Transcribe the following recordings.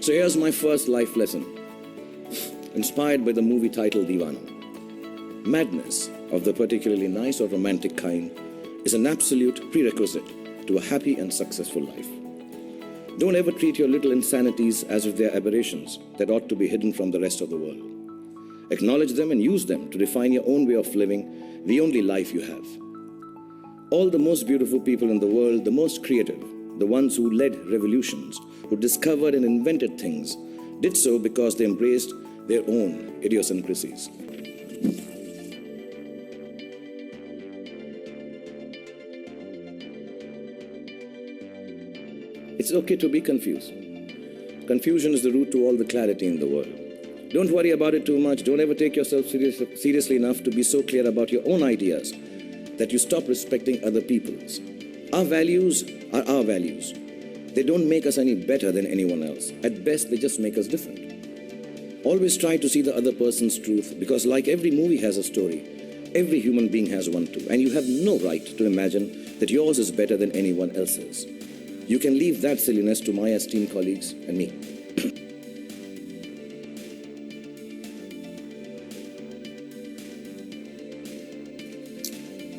So here's my first life lesson, inspired by the movie titled Divana. Madness, of the particularly nice or romantic kind, is an absolute prerequisite to a happy and successful life. Don't ever treat your little insanities as if they are aberrations that ought to be hidden from the rest of the world. Acknowledge them and use them to define your own way of living, the only life you have. All the most beautiful people in the world, the most creative, the ones who led revolutions, who discovered and invented things, did so because they embraced their own idiosyncrasies. It's okay to be confused. Confusion is the root to all the clarity in the world. Don't worry about it too much. Don't ever take yourself seriously enough to be so clear about your own ideas that you stop respecting other people's. Our values are our values. They don't make us any better than anyone else. At best, they just make us different. Always try to see the other person's truth, because like every movie has a story, every human being has one too, and you have no right to imagine that yours is better than anyone else's. You can leave that silliness to my esteemed colleagues and me.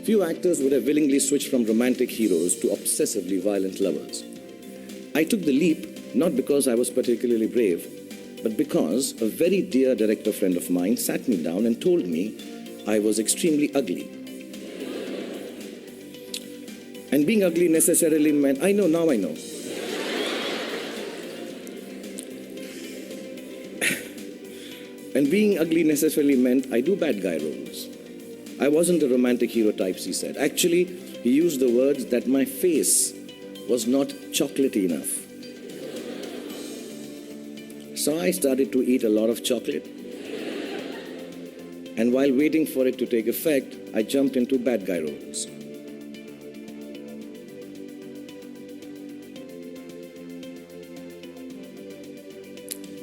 Few actors would have willingly switched from romantic heroes to obsessively violent lovers. I took the leap not because I was particularly brave, but because a very dear director friend of mine sat me down and told me I was extremely ugly. And being ugly necessarily meant, I know, now I know. And being ugly necessarily meant I do bad guy roles. I wasn't a romantic hero type, he said. Actually, he used the words that my face was not chocolatey enough. So I started to eat a lot of chocolate. And while waiting for it to take effect, I jumped into bad guy roles.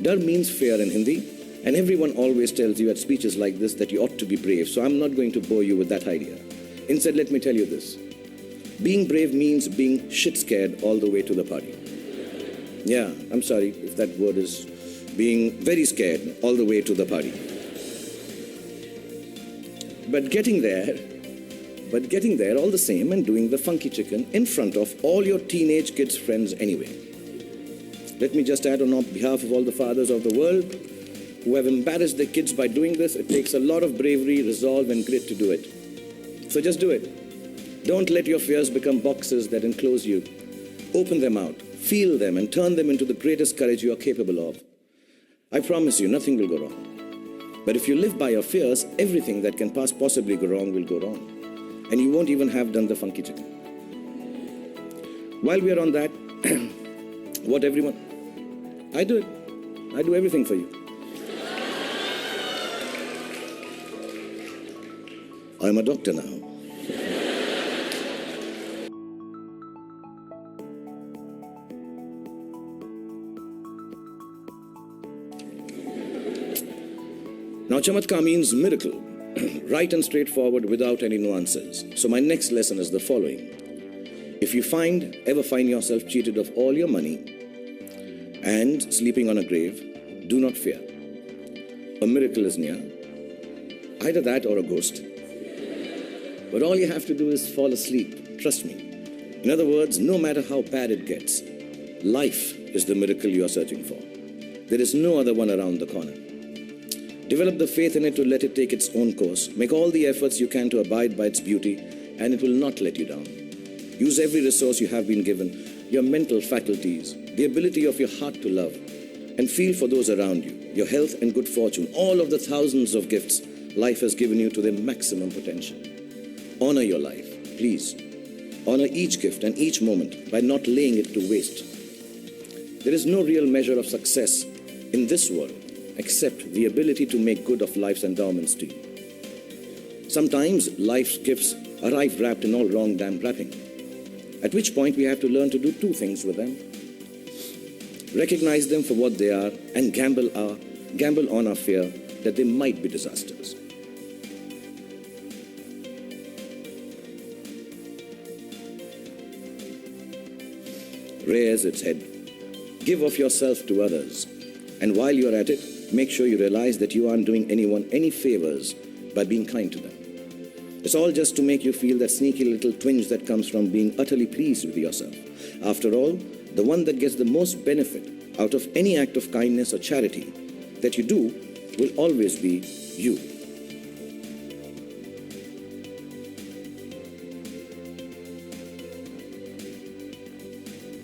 Dar means fear in Hindi. And everyone always tells you at speeches like this that you ought to be brave, so I'm not going to bore you with that idea. Instead, let me tell you this. Being brave means being shit scared all the way to the party. Yeah, I'm sorry if that word is being very scared all the way to the party. But getting there all the same and doing the funky chicken in front of all your teenage kids' friends anyway. Let me just add on behalf of all the fathers of the world who have embarrassed their kids by doing this, it takes a lot of bravery, resolve, and grit to do it. So just do it. Don't let your fears become boxes that enclose you. Open them out, feel them, and turn them into the greatest courage you are capable of. I promise you, nothing will go wrong. But if you live by your fears, everything that can possibly go wrong will go wrong. And you won't even have done the funky chicken. While we are on that, I do it. I do everything for you. I'm a doctor now. Now, chamatkar means miracle, right and straightforward without any nuances. So my next lesson is the following. If you ever find yourself cheated of all your money and sleeping on a grave, do not fear. A miracle is near, either that or a ghost. But all you have to do is fall asleep, trust me. In other words, no matter how bad it gets, life is the miracle you are searching for. There is no other one around the corner. Develop the faith in it to let it take its own course. Make all the efforts you can to abide by its beauty, and it will not let you down. Use every resource you have been given, your mental faculties, the ability of your heart to love, and feel for those around you, your health and good fortune, all of the thousands of gifts life has given you to their maximum potential. Honor your life, please. Honor each gift and each moment by not laying it to waste. There is no real measure of success in this world except the ability to make good of life's endowments to you. Sometimes life's gifts arrive wrapped in all wrong damn wrapping, at which point we have to learn to do two things with them. Recognize them for what they are and gamble on our fear that they might be disasters. Rears its head, Give of yourself to others. And while you're at it, make sure you realize that you aren't doing anyone any favors by being kind to them. It's all just to make you feel that sneaky little twinge that comes from being utterly pleased with yourself. After all, the one that gets the most benefit out of any act of kindness or charity that you do will always be you.